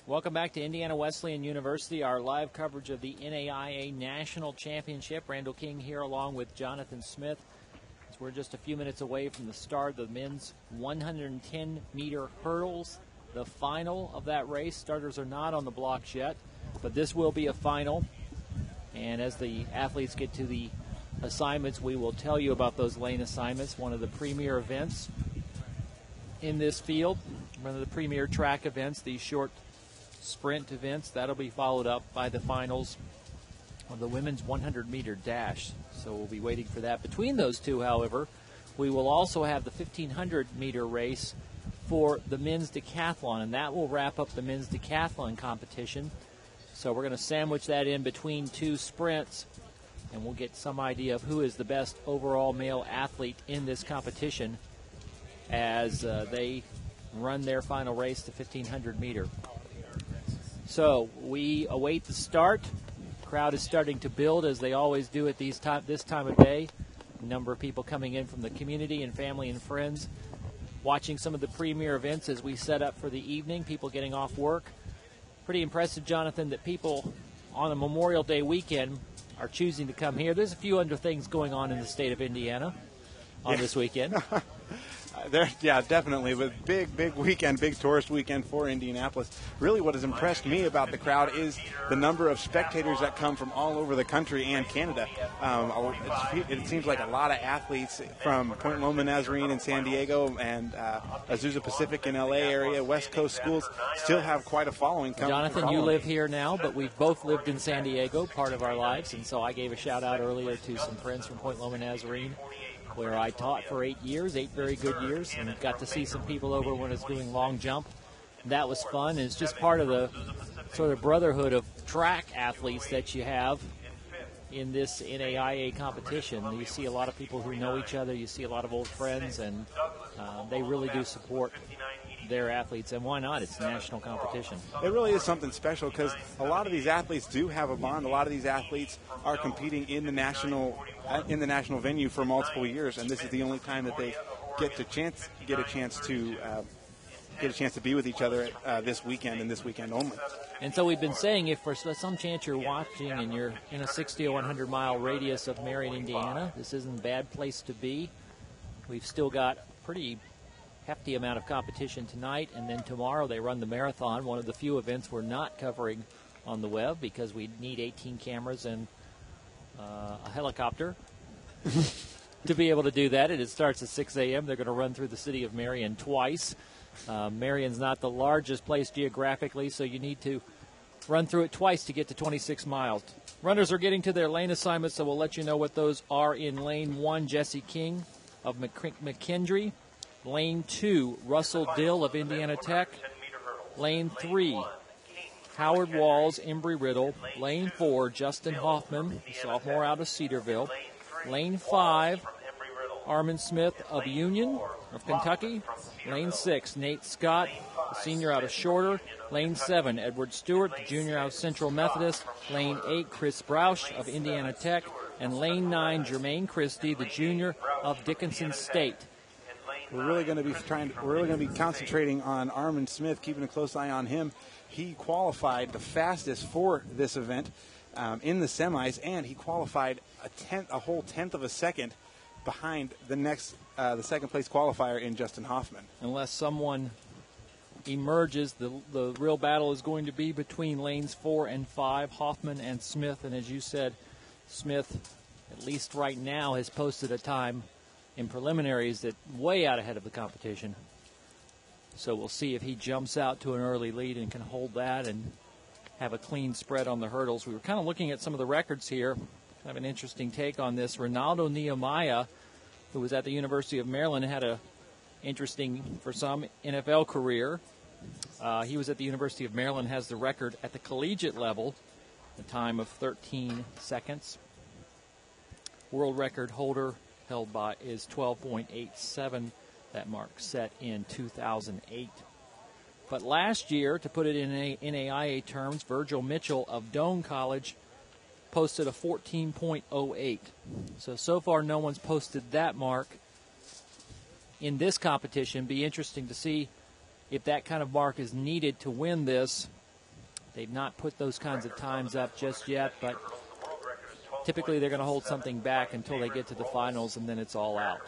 Welcome back to Indiana Wesleyan University, our live coverage of the NAIA National Championship. Randall King here along with Jonathan Smith. As we're just a few minutes away from the start of the men's 110-meter hurdles, the final of that race. Starters are not on the blocks yet, but this will be a final. And as the athletes get to the assignments, we will tell you about those lane assignments, one of the premier events in this field, one of the premier track events, these short sprint events. That'll be followed up by the finals of the women's 100-meter dash. So we'll be waiting for that. Between those two, however, we will also have the 1,500-meter race for the men's decathlon, and that will wrap up the men's decathlon competition. So we're going to sandwich that in between two sprints, and we'll get some idea of who is the best overall male athlete in this competition as they run their final race, the 1,500-meter. So we await the start. The crowd is starting to build, as they always do at this time of day. A number of people coming in from the community and family and friends, watching some of the premier events as we set up for the evening, people getting off work. Pretty impressive, Jonathan, that people on a Memorial Day weekend are choosing to come here. There's a few other things going on in the state of Indiana on this weekend. Yeah, definitely. With big weekend, big tourist weekend for Indianapolis. Really what has impressed me about the crowd is the number of spectators that come from all over the country and Canada. It seems like a lot of athletes from Point Loma Nazarene in San Diego and Azusa Pacific in LA area, West Coast schools still have quite a following. Jonathan, you live here now, but we've both lived in San Diego part of our lives, and so I gave a shout out earlier to some friends from Point Loma Nazarene, where I taught for 8 years, 8 very good years, and got to see some people over when I was doing long jump. That was fun, and it's just part of the sort of brotherhood of track athletes that you have in this NAIA competition. You see a lot of people who know each other, you see a lot of old friends, and they really do support their athletes, and why not? It's a national competition. It really is something special because a lot of these athletes do have a bond. A lot of these athletes are competing in the national venue for multiple years, and this is the only time that they get a chance to be with each other this weekend and this weekend only. And so we've been saying, if for some chance you're watching and you're in a 60 or 100 mile radius of Marion, Indiana, this isn't a bad place to be. We've still got a pretty hefty amount of competition tonight, and then tomorrow they run the marathon, one of the few events we're not covering on the web because we need 18 cameras and a helicopter to be able to do that. And it starts at 6 a.m. They're going to run through the city of Marion twice. Marion's not the largest place geographically, so you need to run through it twice to get to 26 miles. Runners are getting to their lane assignments, so we'll let you know what those are. In lane 1, Jesse King of McKendree. Lane 2, Russell Dill of Indiana Tech. Lane 3, Howard Walls, Embry-Riddle. Lane 4, Justin Hoffman, sophomore out of Cedarville. Lane 5, Armin Smith of Union of Kentucky. Lane 6, Nate Scott, senior out of Shorter. Lane 7, Edward Stewart, junior out of Central Methodist. Lane 8, Chris Broush of Indiana Tech. And lane 9, Jermaine Christie, the junior of Dickinson State. We're really going to be concentrating on Armin Smith, keeping a close eye on him. He qualified the fastest for this event in the semis, and he qualified a whole tenth of a second behind the second place qualifier in Justin Hoffman. Unless someone emerges, the real battle is going to be between lanes 4 and 5, Hoffman and Smith. And as you said, Smith, at least right now, has posted a time in preliminaries that way out ahead of the competition. So we'll see if he jumps out to an early lead and can hold that and have a clean spread on the hurdles. We were kind of looking at some of the records here. I have an interesting take on this. Ronaldo Nehemiah, who was at the University of Maryland, had a interesting, for some, NFL career. He was at the University of Maryland, has the record at the collegiate level, a time of 13 seconds. World record holder held by is 12.87. That mark set in 2008. But last year, to put it in NAIA terms, Virgil Mitchell of Doane College posted a 14.08. So far no one's posted that mark in this competition. Be interesting to see if that kind of mark is needed to win this They've not put those kinds of times up just yet, but typically they're going to hold something back until they get to the finals, and then it's all out.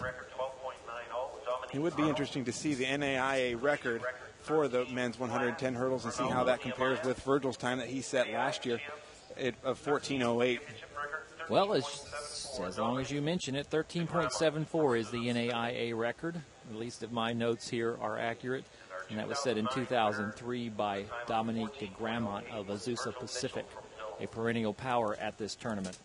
It would be interesting to see the NAIA record for the men's 110 hurdles and see how that compares with Virgil's time that he set last year of 14:08. Well, as long as you mention it, 13.74 is the NAIA record. At least if my notes here are accurate. And that was set in 2003 by Dominique de Gramont of Azusa Pacific, a perennial power at this tournament.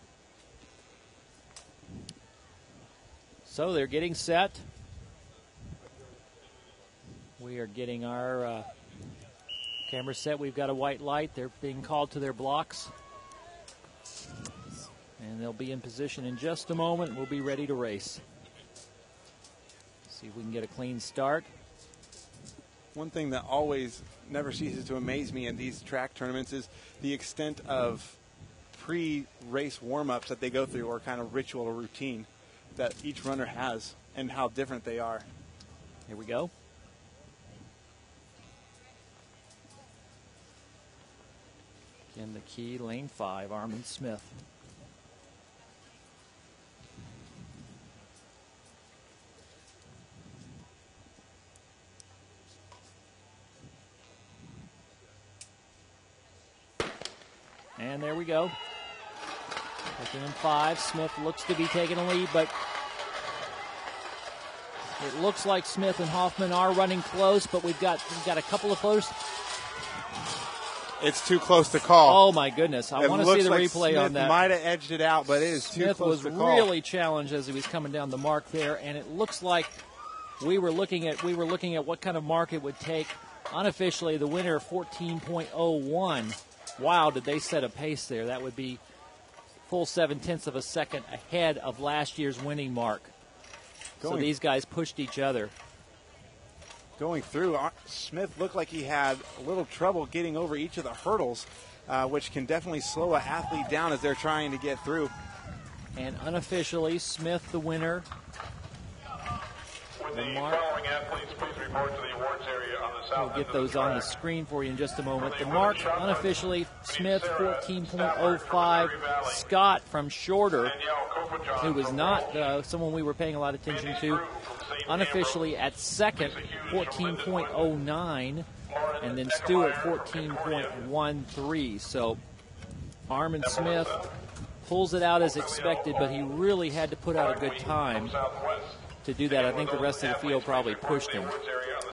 So they're getting set. We are getting our camera set. We've got a white light. They're being called to their blocks. And they'll be in position in just a moment. We'll be ready to race. See if we can get a clean start. One thing that always never ceases to amaze me in these track tournaments is the extent of pre-race warm-ups that they go through, or kind of ritual or routine that each runner has, and how different they are. Here we go. In the key, lane 5, Armin Smith. And there we go. Taking in 5. Smith looks to be taking a lead, but it looks like Smith and Hoffman are running close, but we've got a couple of close. It's too close to call. Oh my goodness! I want to see the replay on that. Smith might have edged it out, but it is too close to call. Smith was really challenged as he was coming down the mark there, and it looks like we were looking at what kind of mark it would take. Unofficially, the winner 14.01. Wow, did they set a pace there? That would be full 0.7 of a second ahead of last year's winning mark. So these guys pushed each other. Going through, Smith looked like he had a little trouble getting over each of the hurdles, which can definitely slow an athlete down as they're trying to get through. And unofficially, Smith the winner. Would the following athletes please report to the awards area on the south? We'll get those on the screen for you in just a moment. The mark, unofficially, Smith 14.05. Scott from Shorter, who was not someone we were paying a lot of attention to, unofficially at second, 14.09, and then Stewart 14.13. So Armin Smith pulls it out as expected, but he really had to put out a good time to do that. I think the rest of the field probably pushed him.